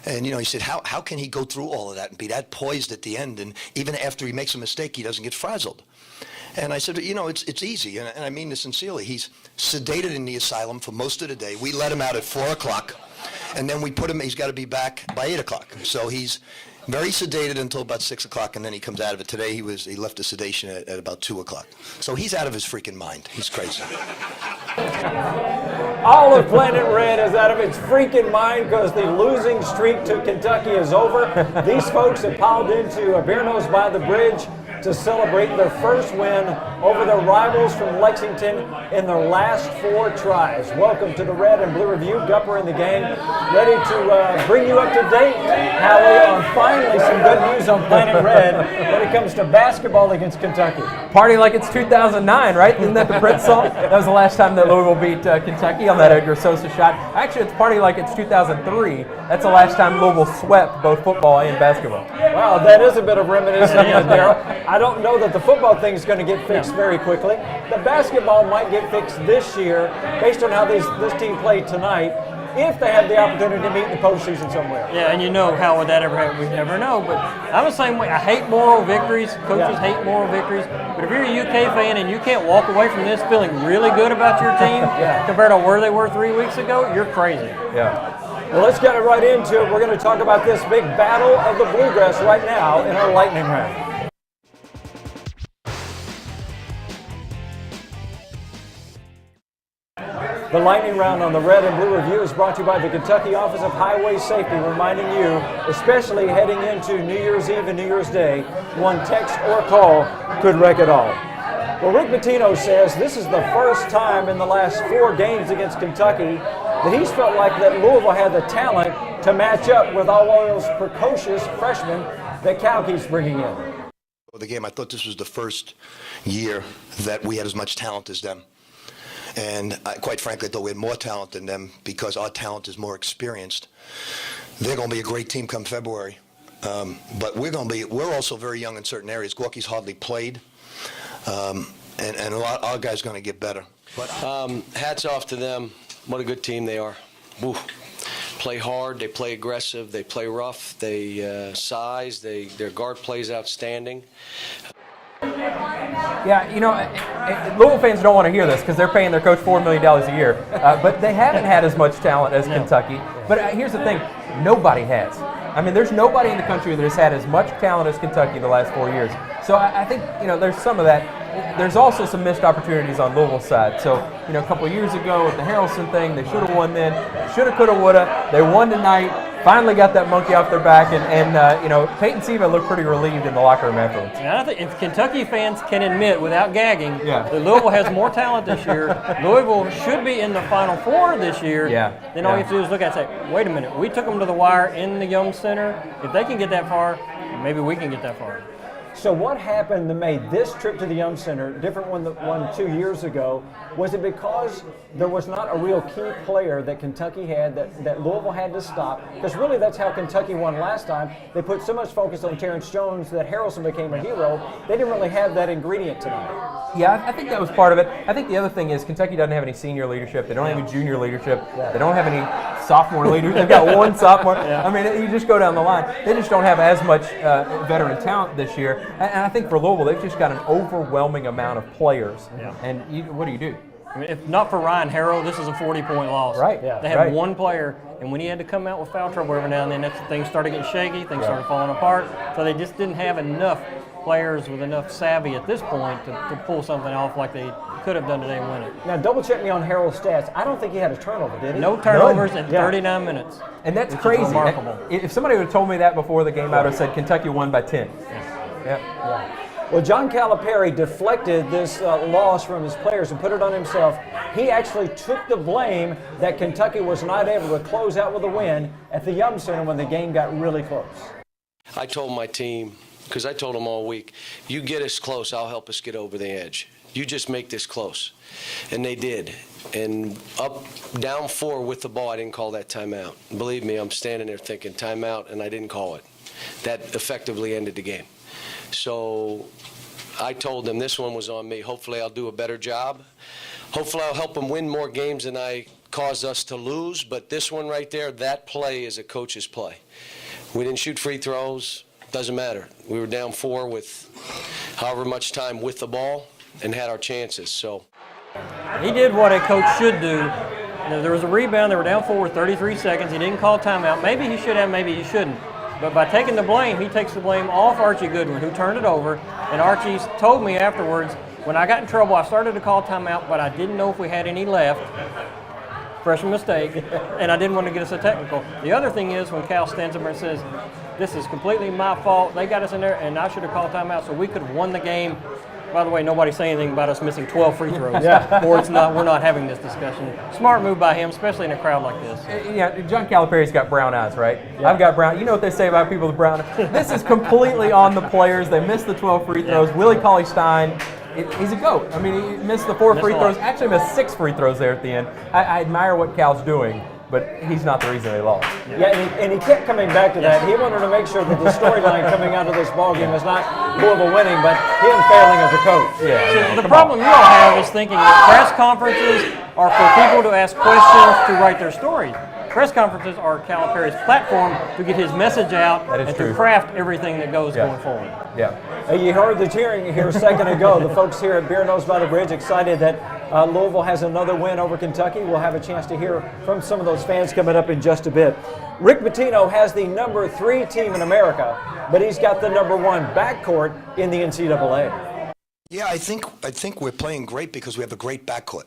And, he said, how can he go through all of that and be that poised at the end? And even after he makes a mistake, he doesn't get frazzled. And I said, it's easy, and I mean this sincerely. He's sedated in the asylum for most of the day. We let him out at 4 o'clock, and then we put him, he's got to be back by 8 o'clock. So he's very sedated until about 6 o'clock, and then he comes out of it. Today he left the sedation at about 2 o'clock. So he's out of his freaking mind. He's crazy. All of Planet Red is out of its freaking mind because the losing streak to Kentucky is over. These folks have piled into Bear Nose by the Bridge to celebrate their first win over their rivals from Lexington in their last 4 tries. Welcome to the Red and Blue Review. Gupper and the gang ready to bring you up to date, Howie, on finally some good news on Planet Red when it comes to basketball against Kentucky. Party like it's 2009, right? Isn't that the Prince song? That was the last time that Louisville beat Kentucky on that Edgar Sosa shot. Actually, it's party like it's 2003. That's the last time Louisville swept both football and basketball. Wow, that is a bit of reminiscing, Daryl. I don't know that the football thing is going to get fixed very quickly. The basketball might get fixed this year based on how this team played tonight, if they have the opportunity to meet in the postseason somewhere. Yeah, and how would that ever happen? We never know. But I'm the same way. I hate moral victories. Coaches hate moral victories. But if you're a UK fan and you can't walk away from this feeling really good about your team compared to where they were 3 weeks ago, you're crazy. Yeah. Well, let's get right into it. We're going to talk about this big battle of the Bluegrass right now in our lightning round. The lightning round on the Red and Blue Review is brought to you by the Kentucky Office of Highway Safety, reminding you, especially heading into New Year's Eve and New Year's Day, one text or call could wreck it all. Well, Rick Pitino says this is the first time in the last 4 games against Kentucky that he's felt like that Louisville had the talent to match up with all those precocious freshmen that Cal keeps bringing in. The game, I thought this was the first year that we had as much talent as them. And quite frankly, I thought we had more talent than them because our talent is more experienced. They're going to be a great team come February. But we're also very young in certain areas. Gorky's hardly played. And a lot our guys are going to get better. But hats off to them. What a good team they are. Woo. Play hard, they play aggressive, they play rough, they size, their guard plays outstanding. Yeah, Louisville fans don't want to hear this because they're paying their coach $4 million a year. But they haven't had as much talent as Kentucky. But here's the thing, nobody has. I mean, there's nobody in the country that has had as much talent as Kentucky the last 4 years. So I think, there's some of that. There's also some missed opportunities on Louisville's side. So, a couple of years ago with the Harrelson thing, they should have won then. Shoulda, coulda, woulda. They won tonight. Finally got that monkey off their back, and Peyton Siva looked pretty relieved in the locker room afterwards. And I think if Kentucky fans can admit without gagging that Louisville has more talent this year, Louisville should be in the Final Four this year. Then all you have to do is look at it and say, wait a minute, we took them to the wire in the Young Center. If they can get that far, maybe we can get that far. So what happened that made this trip to the Young Center different than the one 2 years ago? Was it because there was not a real key player that Kentucky had that Louisville had to stop? Because really that's how Kentucky won last time. They put so much focus on Terrence Jones that Harrelson became a hero. They didn't really have that ingredient tonight. Yeah, I think that was part of it. I think the other thing is Kentucky doesn't have any senior leadership. They don't have any junior leadership. They don't have any sophomore leaders. They've got one sophomore. I mean, you just go down the line. They just don't have as much veteran talent this year. And I think for Louisville, they've just got an overwhelming amount of players. And what do? I mean, if not for Ryan Harrell, this is a 40-point loss. Right. They had one player, and when he had to come out with foul trouble every now and then, things started getting shaky, things started falling apart. So they just didn't have enough players with enough savvy at this point to pull something off like they could have done today and win it. Now, double check me on Harrell's stats. I don't think he had a turnover, did he? No turnovers in 39 minutes. And that's crazy. Remarkable. If somebody would have told me that before the game, I would have said Kentucky won by 10. Well, John Calipari deflected this loss from his players and put it on himself. He actually took the blame that Kentucky was not able to close out with a win at the Yum Center when the game got really close. I told my team, because I told them all week, you get us close, I'll help us get over the edge. You just make this close. And they did. And down 4 with the ball, I didn't call that timeout. Believe me, I'm standing there thinking timeout, and I didn't call it. That effectively ended the game. So I told them this one was on me. Hopefully I'll do a better job. Hopefully I'll help them win more games than I caused us to lose, but this one right there, that play is a coach's play. We didn't shoot free throws, doesn't matter. We were down 4 with however much time with the ball and had our chances. So he did what a coach should do. You know, there was a rebound, they were down 4 with 33 seconds. He didn't call timeout. Maybe he should have, maybe he shouldn't. But by taking the blame, he takes the blame off Archie Goodwin, who turned it over. And Archie told me afterwards, when I got in trouble, I started to call timeout, but I didn't know if we had any left. Freshman mistake, and I didn't want to get us a technical. The other thing is when Cal stands up and says, this is completely my fault, they got us in there, and I should have called timeout so we could have won the game. By the way, nobody's saying anything about us missing 12 free throws. Or it's not, we're not having this discussion. Smart move by him, especially in a crowd like this. Yeah, John Calipari's got brown eyes, right? Yeah. I've got brown. You know what they say about people with brown eyes? This is completely on the players. They missed the 12 free throws. Yeah. Willie Cauley-Stein, he's a GOAT. I mean, he missed the 4 free throws. Actually missed 6 free throws there at the end. I admire what Cal's doing, but he's not the reason they lost. Yeah, and he kept coming back to that. He wanted to make sure that the storyline coming out of this ballgame is not Louisville winning, but him failing as a coach. Yeah. So the problem you all have is thinking that press conferences are for people to ask questions to write their stories. Press conferences are Calipari's platform to get his message out and to craft everything that goes going forward. Yeah. You heard the cheering here a second ago. The folks here at Beer Nose by the Bridge excited that Louisville has another win over Kentucky. We'll have a chance to hear from some of those fans coming up in just a bit. Rick Pitino has the number 3 team in America, but he's got the number 1 backcourt in the NCAA. Yeah, I think we're playing great because we have a great backcourt.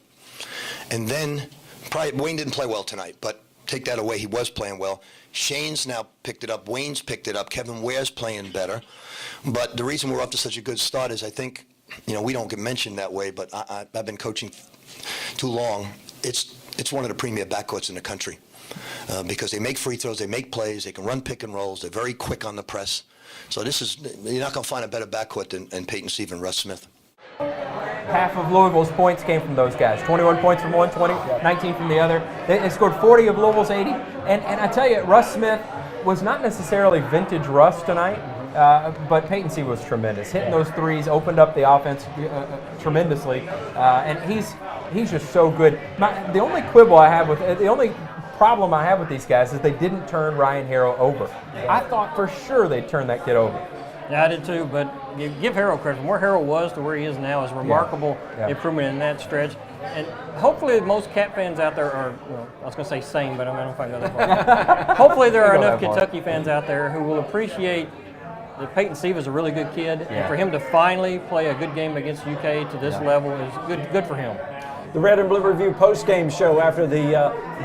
And then, probably Wayne didn't play well tonight, but take that away, he was playing well. Shane's now picked it up. Wayne's picked it up. Kevin Ware's playing better. But the reason we're up to such a good start is I think, we don't get mentioned that way, but I've been coaching too long. It's one of the premier backcourts in the country because they make free throws, they make plays, they can run pick and rolls, they're very quick on the press. So you're not going to find a better backcourt than Peyton Steve and Russ Smith. Half of Louisville's points came from those guys. 21 points from one, 19 from the other. They scored 40 of Louisville's 80. And I tell you, Russ Smith was not necessarily vintage Russ tonight, but Peyton Steve was tremendous. Hitting those threes opened up the offense tremendously, and he's just so good. The only problem I have with these guys is they didn't turn Ryan Harrow over. I thought for sure they'd turn that kid over. Yeah, I did too, but give Harrell credit. From where Harrell was to where he is now is a remarkable improvement in that stretch. And hopefully most Cat fans out there are, I was going to say sane, but I don't know if I can go that far. Hopefully there are enough Kentucky fans out there who will appreciate that Peyton Steve is a really good kid. And for him to finally play a good game against UK to this level is good for him. The Red and Blue Review post-game show after the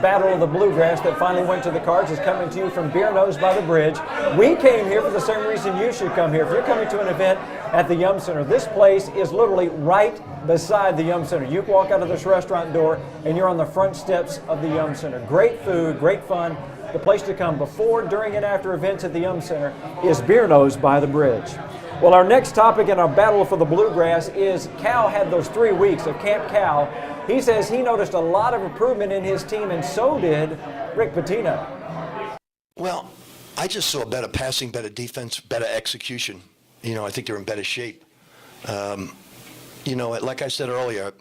Battle of the Bluegrass that finally went to the Cards is coming to you from Beer Nose by the Bridge. We came here for the same reason you should come here. If you're coming to an event at the Yum Center, this place is literally right beside the Yum Center. You walk out of this restaurant door and you're on the front steps of the Yum Center. Great food, great fun. The place to come before, during, and after events at the Yum Center is Beer Nose by the Bridge. Well, our next topic in our battle for the Bluegrass is Cal had those 3 weeks of Camp Cal. He says he noticed a lot of improvement in his team, and so did Rick Pitino. Well, I just saw better passing, better defense, better execution. I think they're in better shape. Like I said earlier,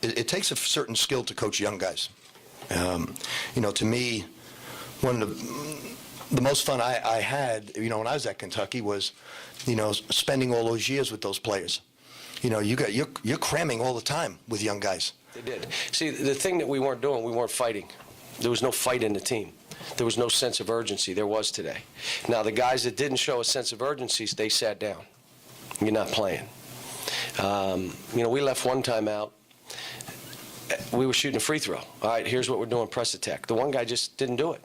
it takes a certain skill to coach young guys. To me, one of the most fun I had, when I was at Kentucky was, spending all those years with those players. You're cramming all the time with young guys. They did. See, the thing that we weren't doing, we weren't fighting. There was no fight in the team. There was no sense of urgency. There was today. Now, the guys that didn't show a sense of urgency, they sat down. You're not playing. We left one time out. We were shooting a free throw. All right, here's what we're doing, press attack. The one guy just didn't do it.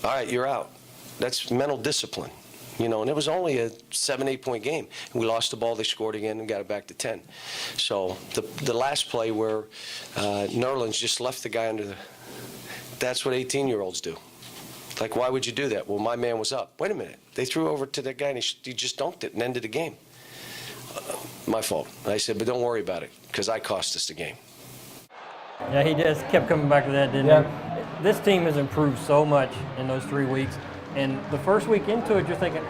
All right, you're out. That's mental discipline. And it was only a 7-8 point game. We lost the ball, they scored again and got it back to 10. So the last play where Nerlens just left the guy under that's what 18-year-olds do. Like, why would you do that? Well, my man was up. Wait a minute. They threw over to that guy and he just dunked it and ended the game. My fault. I said, but don't worry about it because I cost us the game. Yeah, he just kept coming back to that, didn't he? This team has improved so much in those 3 weeks. And the first week into it, you're thinking,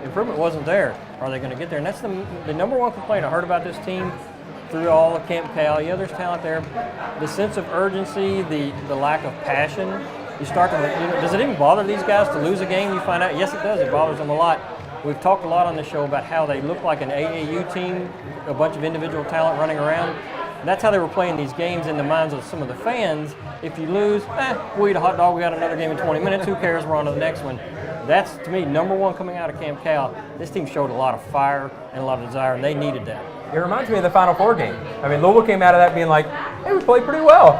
improvement wasn't there. Are they going to get there? And that's the number one complaint I heard about this team through all of Camp Cal. Yeah, there's talent there. The sense of urgency, the lack of passion. You start to, does it even bother these guys to lose a game? You find out, yes, it does. It bothers them a lot. We've talked a lot on the show about how they look like an AAU team, a bunch of individual talent running around. And that's how they were playing these games in the minds of some of the fans. If you lose, we'll eat a hot dog. We got another game in 20 minutes. Who cares? We're on to the next one. That's, to me, number one coming out of Camp Cal. This team showed a lot of fire and a lot of desire, and they needed that. It reminds me of the Final Four game. I mean, Louisville came out of that being like, hey, we played pretty well.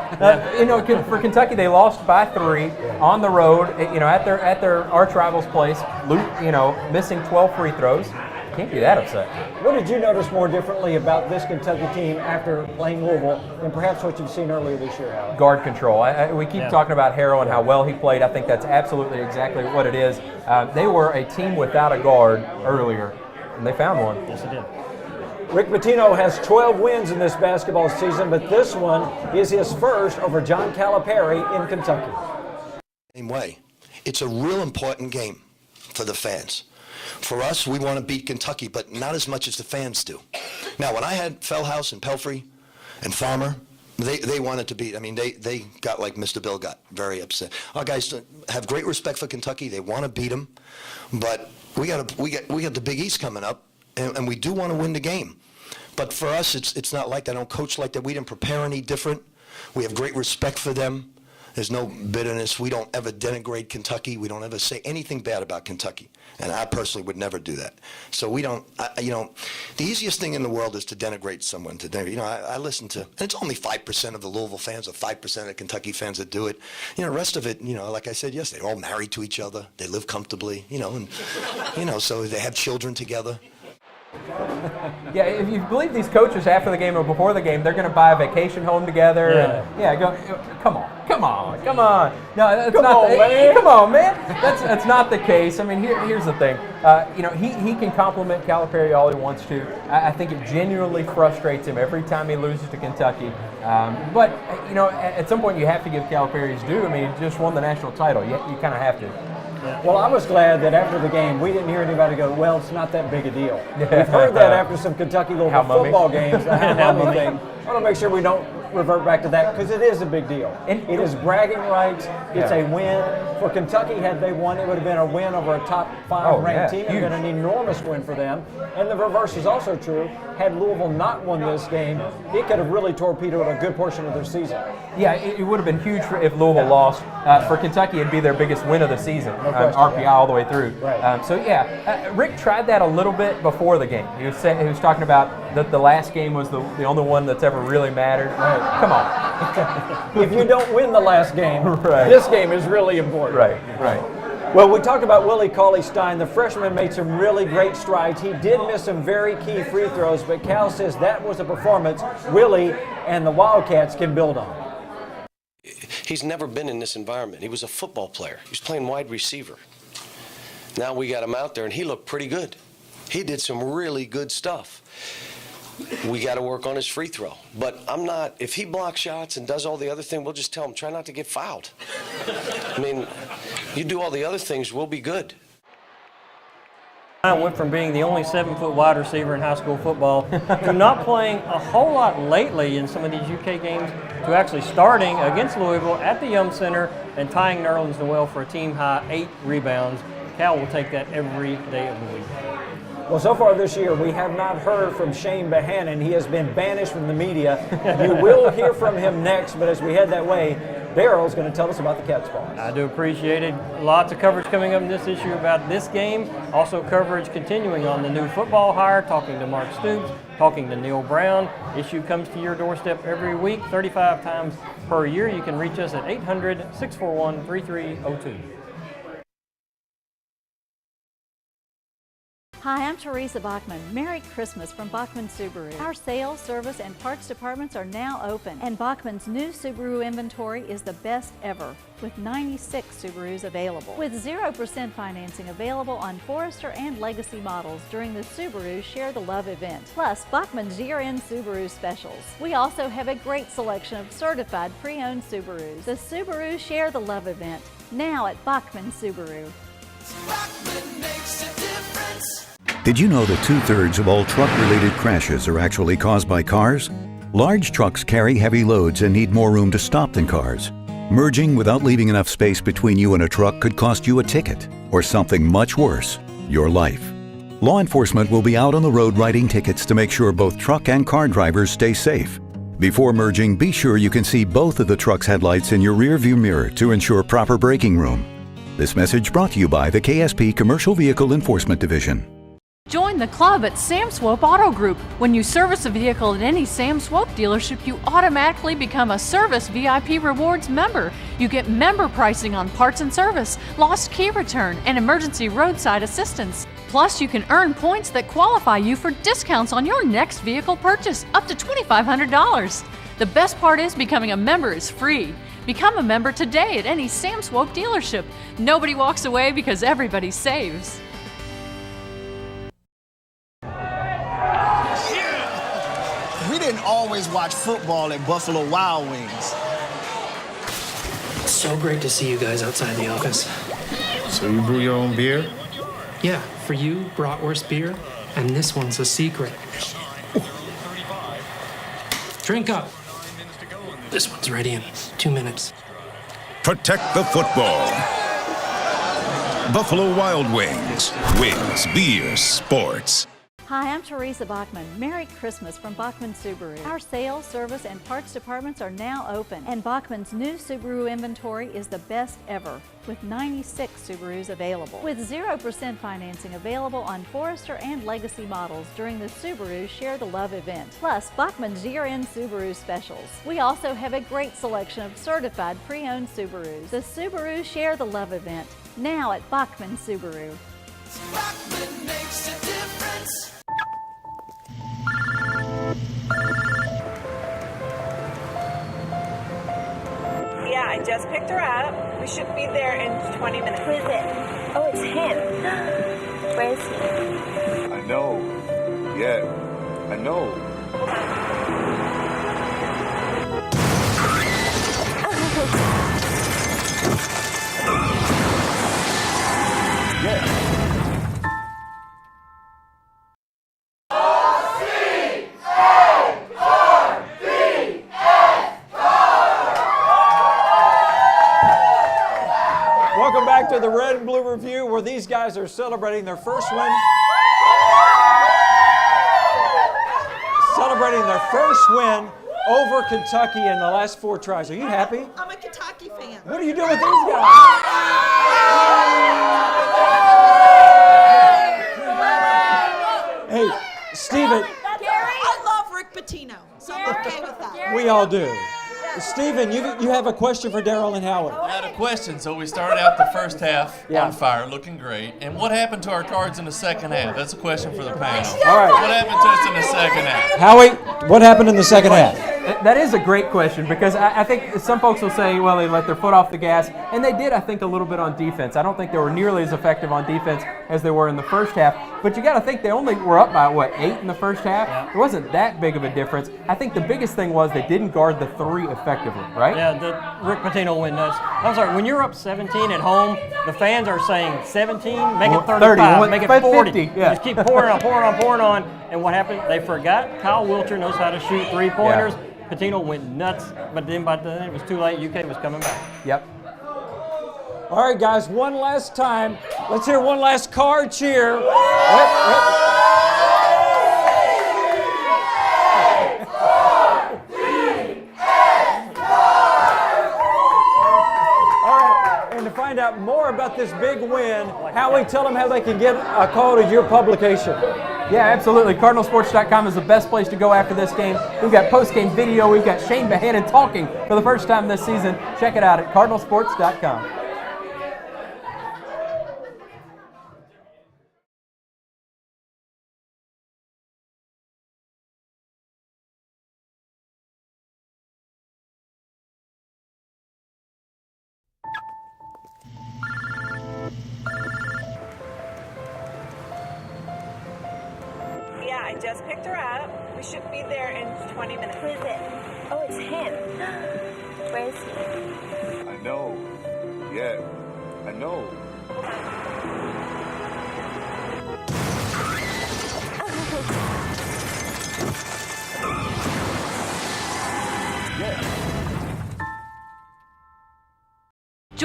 For Kentucky, they lost by 3 on the road, at their arch rival's place, missing 12 free throws. Can't be that upset. What did you notice more differently about this Kentucky team after playing Louisville than perhaps what you've seen earlier this year, Alex? Guard control. We keep talking about Harrell and how well he played. I think that's absolutely exactly what it is. They were a team without a guard earlier, and they found one. Yes, they did. Rick Pitino has 12 wins in this basketball season, but this one is his first over John Calipari in Kentucky. Same way. It's a real important game for the fans. For us, we want to beat Kentucky, but not as much as the fans do. Now, when I had Fellhouse and Pelfrey and Farmer, they wanted to beat. I mean, they got like Mr. Bill got very upset. Our guys have great respect for Kentucky. They want to beat them, but we got the Big East coming up, and we do want to win the game. But for us, it's not like that. I don't coach like that. We didn't prepare any different. We have great respect for them. There's no bitterness. We don't ever denigrate Kentucky. We don't ever say anything bad about Kentucky. And I personally would never do that. So we don't, the easiest thing in the world is to denigrate someone. I listen to, and it's only 5% of the Louisville fans or 5% of the Kentucky fans that do it. The rest of it, like I said yesterday, they're all married to each other. They live comfortably, so they have children together. Yeah, if you believe these coaches after the game or before the game, they're going to buy a vacation home together. Come on. No, that's come on, man. That's not the case. I mean, here's the thing. He can compliment Calipari all he wants to. I think it genuinely frustrates him every time he loses to Kentucky. But at some point you have to give Calipari his due. I mean, he just won the national title. You kind of have to. Well, I was glad that after the game, we didn't hear anybody go, well, it's not that big a deal. We've heard that after some Kentucky-Louisville football games, the how mummy thing. I want to make sure we don't revert back to that because it is a big deal. It is bragging rights. It's a win. For Kentucky, had they won, it would have been a win over a top 5 ranked team. It would have been an enormous win for them. And the reverse is also true. Had Louisville not won this game, it could have really torpedoed a good portion of their season. Yeah, it would have been huge if Louisville lost. For Kentucky, it'd be their biggest win of the season, RPI all the way through. Right. Rick tried that a little bit before the game. He was talking about that the last game was the only one that's ever really mattered. Come on. If you don't win the last game, this game is really important. Right. Well, we talked about Willie Cauley-Stein. The freshman made some really great strides. He did miss some very key free throws, but Cal says that was a performance Willie and the Wildcats can build on. He's never been in this environment. He was a football player. He was playing wide receiver. Now we got him out there, and he looked pretty good. He did some really good stuff. We got to work on his free throw. But if he blocks shots and does all the other things, we'll just tell him, try not to get fouled. I mean, you do all the other things, we'll be good. I went from being the only 7-foot wide receiver in high school football to not playing a whole lot lately in some of these UK games to actually starting against Louisville at the Yum Center and tying Nerlens Noel for a team-high 8 rebounds. Cal will take that every day of the week. Well, so far this year, we have not heard from Shane Bohannon. He has been banished from the media. You will hear from him next, but as we head that way, Daryl's going to tell us about the Cats Boss. I do appreciate it. Lots of coverage coming up in this issue about this game. Also coverage continuing on the new football hire, talking to Mark Stoops, talking to Neil Brown. Issue comes to your doorstep every week, 35 times per year. You can reach us at 800-641-3302. Hi, I'm Teresa Bachman. Merry Christmas from Bachman Subaru. Our sales, service, and parts departments are now open, and Bachman's new Subaru inventory is the best ever, with 96 Subarus available. With 0% financing available on Forester and Legacy models during the Subaru Share the Love event, plus Bachman's year-end Subaru specials. We also have a great selection of certified pre-owned Subarus. The Subaru Share the Love event, now at Bachman Subaru. Bachman makes a difference. Did you know that 2/3 of all truck-related crashes are actually caused by cars? Large trucks carry heavy loads and need more room to stop than cars. Merging without leaving enough space between you and a truck could cost you a ticket, or something much worse, your life. Law enforcement will be out on the road writing tickets to make sure both truck and car drivers stay safe. Before merging, be sure you can see both of the truck's headlights in your rearview mirror to ensure proper braking room. This message brought to you by the KSP Commercial Vehicle Enforcement Division. Join the club at Sam Swope Auto Group. When you service a vehicle at any Sam Swope dealership, you automatically become a Service VIP Rewards member. You get member pricing on parts and service, lost key return, and emergency roadside assistance. Plus, you can earn points that qualify you for discounts on your next vehicle purchase, up to $2,500. The best part is becoming a member is free. Become a member today at any Sam Swope dealership. Nobody walks away because everybody saves. We didn't always watch football at Buffalo Wild Wings. It's so great to see you guys outside the office. So you brew your own beer? Yeah, for you, Bratwurst beer, and this one's a secret. Drink up. This one's ready in 2 minutes. Protect the football. Buffalo Wild Wings. Wings, beer, sports. Hi, I'm Teresa Bachman. Merry Christmas from Bachman Subaru. Our sales, service, and parts departments are now open, and Bachman's new Subaru inventory is the best ever, with 96 Subarus available. With 0% financing available on Forester and Legacy models during the Subaru Share the Love event, plus Bachman's year-end Subaru specials. We also have a great selection of certified pre-owned Subarus. The Subaru Share the Love event, now at Bachman Subaru. Bachman makes a difference. Yeah, I just picked her up. We should be there in 20 minutes. Who is it? Oh, it's him. Where is he? I know. Yeah, I know. Yeah. Welcome back to the Red and Blue Review, where these guys are celebrating their first win. Celebrating their first win over Kentucky in the last 4 tries. Are you happy? I'm a Kentucky fan. What are you doing with these guys? Hey, Steven. I love Rick Pitino, so I'm okay with that. We all do. Steven, you have a question for Daryl and Howard. I had a question. So we started out the first half on fire, looking great. And what happened to our cards in the second half? That's a question for the panel. All right. What happened to us in the second half? Howie, what happened in the second half? That is a great question, because I think some folks will say, well, they let their foot off the gas, and they did, I think, a little bit on defense. I don't think they were nearly as effective on defense as they were in the first half, but you got to think they only were up by, 8 in the first half? Yeah. It wasn't that big of a difference. I think the biggest thing was they didn't guard the 3 effectively, right? Yeah, the Rick Pitino went nuts. I'm sorry, when you're up 17 at home, the fans are saying 17, make it 35, make it 40. 50, yeah. Just keep pouring on, and what happened? They forgot Kyle Wilcher knows how to shoot 3-pointers. Yeah. Patino went nuts, but then by then it was too late. UK was coming back. Yep. All right, guys, one last time. Let's hear one last card cheer. All right, and to find out more about this big win, Howie, tell them how they can get a call to your publication. Yeah, absolutely. CardinalSports.com is the best place to go after this game. We've got post-game video. We've got Shane Bohannon talking for the first time this season. Check it out at CardinalSports.com. Yeah, I just picked her up. We should be there in 20 minutes. Who is it? Oh, it's him. Where is he? I know. Yeah, I know.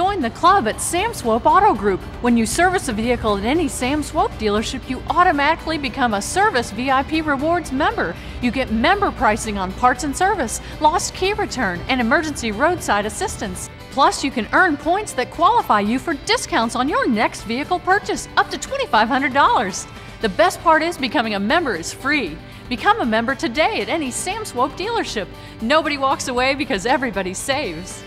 Join the club at Sam Swope Auto Group. When you service a vehicle at any Sam Swope dealership, you automatically become a Service VIP Rewards member. You get member pricing on parts and service, lost key return, and emergency roadside assistance. Plus, you can earn points that qualify you for discounts on your next vehicle purchase, up to $2,500. The best part is becoming a member is free. Become a member today at any Sam Swope dealership. Nobody walks away because everybody saves.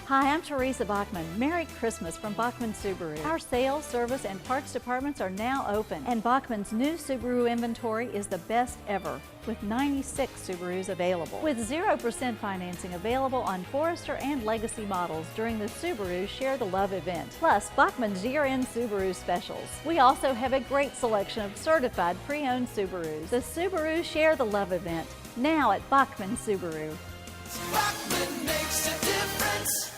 Hi, I'm Teresa Bachman. Merry Christmas from Bachman Subaru. Our sales, service, and parts departments are now open, and Bachman's new Subaru inventory is the best ever, with 96 Subarus available. With 0% financing available on Forester and Legacy models during the Subaru Share the Love event, plus Bachman's year-end Subaru specials. We also have a great selection of certified pre-owned Subarus. The Subaru Share the Love event, now at Bachman Subaru. Bachman makes a difference.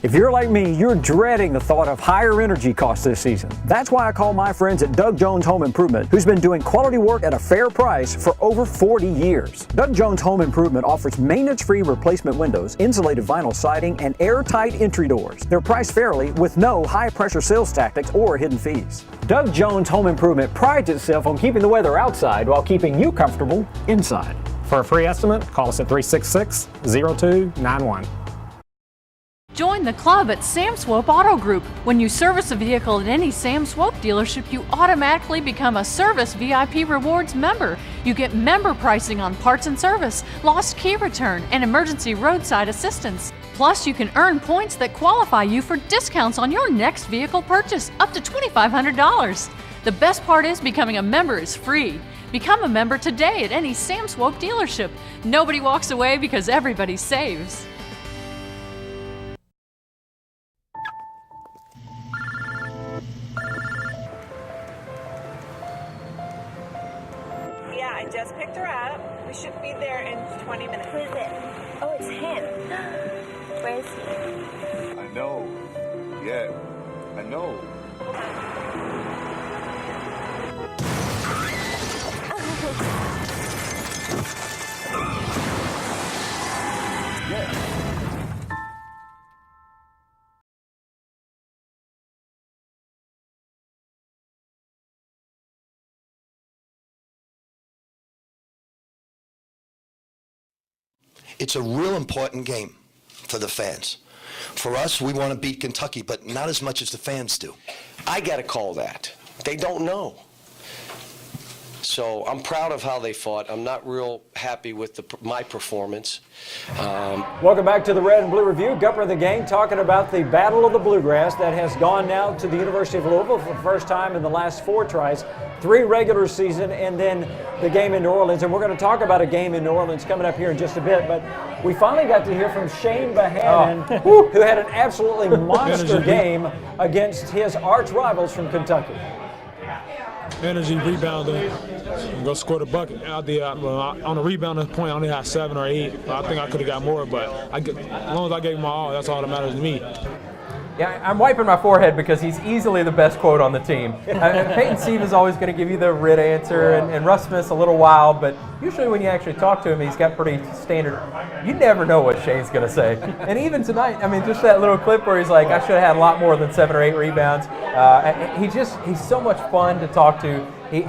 If you're like me, you're dreading the thought of higher energy costs this season. That's why I call my friends at Doug Jones Home Improvement, who's been doing quality work at a fair price for over 40 years. Doug Jones Home Improvement offers maintenance-free replacement windows, insulated vinyl siding, and airtight entry doors. They're priced fairly with no high-pressure sales tactics or hidden fees. Doug Jones Home Improvement prides itself on keeping the weather outside while keeping you comfortable inside. For a free estimate, call us at 366-0291. Join the club at Sam Swope Auto Group. When you service a vehicle at any Sam Swope dealership, you automatically become a Service VIP Rewards member. You get member pricing on parts and service, lost key return, and emergency roadside assistance. Plus, you can earn points that qualify you for discounts on your next vehicle purchase, up to $2,500. The best part is becoming a member is free. Become a member today at any Sam Swope dealership. Nobody walks away because everybody saves. Yeah, I just picked her up. We should be there in 20 minutes. Who is it? Oh, it's him. Where is he? I know. Yeah, I know. It's a real important game for the fans. For us, we want to beat Kentucky, but not as much as the fans do. I got to call that. They don't know. So I'm proud of how they fought. I'm not real happy with my performance. Welcome back to the Red and Blue Review. Gupper of the Game talking about the Battle of the Bluegrass that has gone now to the University of Louisville for the first time in the last 4 tries, 3 regular season, and then the game in New Orleans. And we're going to talk about a game in New Orleans coming up here in just a bit. But we finally got to hear from Shane Behanan, who had an absolutely monster game against his arch rivals from Kentucky. Energy, rebounding, and go score the bucket. On the rebounding point, I only had 7 or 8. I think I could have got more, but as long as I gave my all, that's all that matters to me. Yeah, I'm wiping my forehead because he's easily the best quote on the team. Peyton Sieve is always going to give you the rid answer, and Russ Smith's a little wild, but usually when you actually talk to him, he's got pretty standard. You never know what Shane's going to say. And even tonight, I mean, just that little clip where he's like, I should have had a lot more than 7 or 8 rebounds. He's so much fun to talk to. He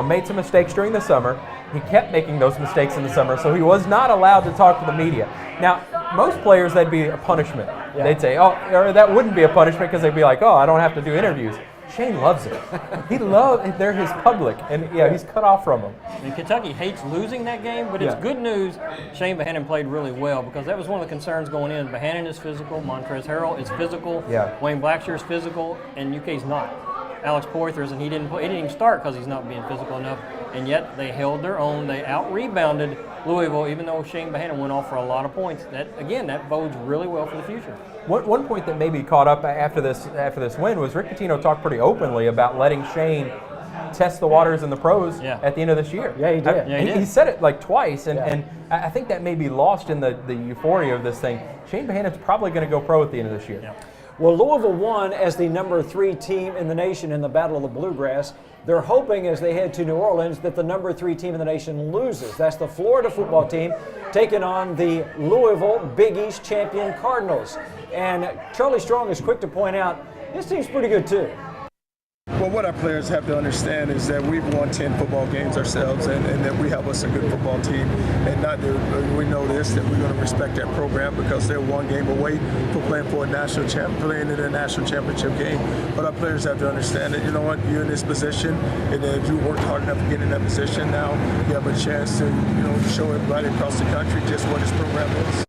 made some mistakes during the summer. He kept making those mistakes in the summer, so he was not allowed to talk to the media. Now, most players, that'd be a punishment. Yeah. They'd say, or that wouldn't be a punishment because they'd be like, I don't have to do interviews. Shane loves it. They're his public, and he's cut off from them. And Kentucky hates losing that game, but it's good news. Shane Behanan played really well because that was one of the concerns going in. Behanan is physical, Montrezl Harrell is physical, Wayne Blackshear is physical, and UK's not. Alex Poythress, and he didn't even start because he's not being physical enough, and yet they held their own. They out-rebounded Louisville, even though Shane Behanan went off for a lot of points. That bodes really well for the future. One point that maybe caught up after this win was Rick Pitino talked pretty openly about letting Shane test the waters in the pros at the end of this year. Yeah, he did. He said it like twice, and I think that may be lost in the euphoria of this thing. Shane Behanan's probably going to go pro at the end of this year. Yeah. Well, Louisville won as the number 3 team in the nation in the Battle of the Bluegrass. They're hoping as they head to New Orleans that the number 3 team in the nation loses. That's the Florida football team taking on the Louisville Big East champion Cardinals. And Charlie Strong is quick to point out, this team's pretty good too. Well, what our players have to understand is that we've won 10 football games ourselves, and that we have us a good football team. And we know this, that we're going to respect that program because they're one game away from playing for a national playing in a national championship game. But our players have to understand that, you know what, you're in this position, and if you worked hard enough to get in that position, now you have a chance to, show everybody across the country just what this program is.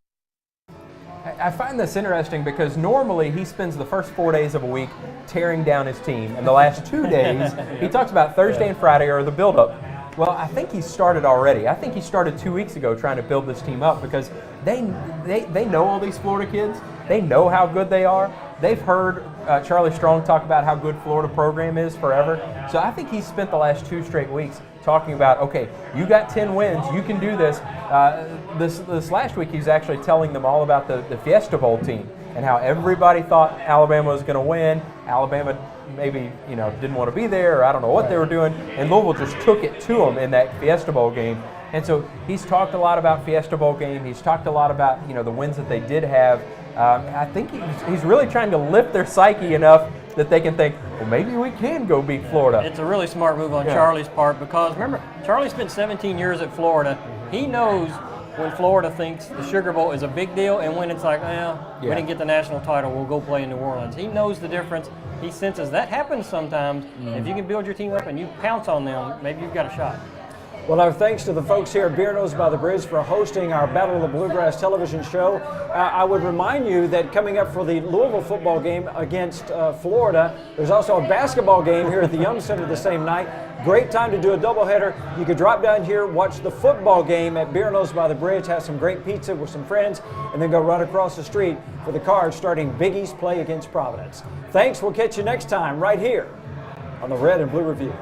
I find this interesting because normally he spends the first 4 days of a week tearing down his team, and the last 2 days he talks about Thursday and Friday are the build-up. Well, I think he started already. I think he started 2 weeks ago trying to build this team up because they know all these Florida kids. They know how good they are. They've heard Charlie Strong talk about how good Florida program is forever. So I think he's spent the last 2 straight weeks talking about, okay, you got 10 wins, you can do this. This last week he was actually telling them all about the Fiesta Bowl team and how everybody thought Alabama was going to win. Alabama maybe didn't want to be there, or I don't know what they were doing, and Louisville just took it to them in that Fiesta Bowl game. And so he's talked a lot about Fiesta Bowl game. He's talked a lot about the wins that they did have. I think he's really trying to lift their psyche enough that they can think, well, maybe we can go beat Florida. It's a really smart move on Charlie's part because, remember, Charlie spent 17 years at Florida. He knows when Florida thinks the Sugar Bowl is a big deal and when it's like, we didn't get the national title, we'll go play in New Orleans. He knows the difference. He senses that happens sometimes. If you can build your team up and you pounce on them, maybe you've got a shot. Well, our thanks to the folks here at Beer Nose by the Bridge for hosting our Battle of the Bluegrass television show. I would remind you that coming up for the Louisville football game against Florida, there's also a basketball game here at the Young Center the same night. Great time to do a doubleheader. You could drop down here, watch the football game at Beer Nose by the Bridge, have some great pizza with some friends, and then go right across the street for the Cards starting Big East play against Providence. Thanks. We'll catch you next time right here on the Red and Blue Review.